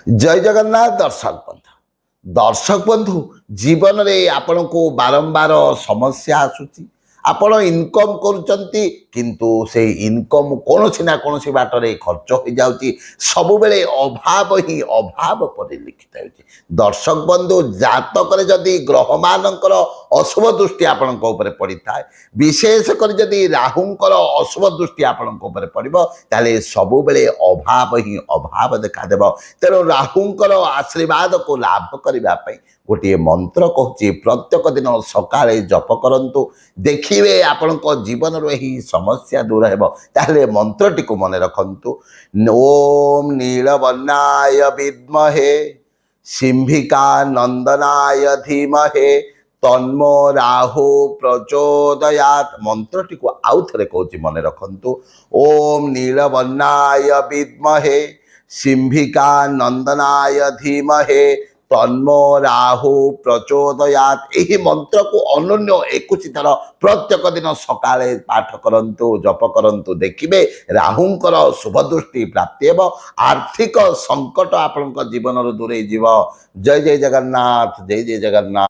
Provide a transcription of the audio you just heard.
जय जगन्नाथ दर्शक बंधु जीवन में आपण को बारंबार समस्या आसूची आपण इनकम करुचंती किंतु से इनकम कौन ना कौन बाटर खर्च हो जाउची सब बेले अभाव ही अभाव परिलक्षित होती। दर्शक बंधु जातक जदि ग्रह मानकर अशुभ दृष्टि आपण पड़ी था विशेषकर जदि राहुंकर अशुभ दृष्टि आपण पड़ो ताले सब बेले अभाव ही अभाव देखादेव। तेणु राहुंकर आशीर्वाद को लाभ करने गोटे मंत्र कहूँ प्रत्येक दिन सकाळे जप करंतु देखिए आपण जीवन ही समस्या दूर है। मंत्रटी को मन रखंतु ओम नीलवर्णाय विद्महे सिंहिका नंदनाय धीमहे तन्मो राहु प्रचोदयात। मंत्रटी को आउ थे कहूँ मन रखंतु ओम नीलवर्णाय विद्महे सिंहिका नंदनाय धीमहे तन्मो राहु प्रचोदयात। यही मंत्र को अनन्य 21 थर प्रत्येक दिन सकाळे पाठ करंतु जप करंतु देखिबे राहुंकर शुभ दृष्टि प्राप्ति हेब। आर्थिक संकट आपन जीवन दूरे जीव। जय जय जगन्नाथ जय जय जगन्नाथ।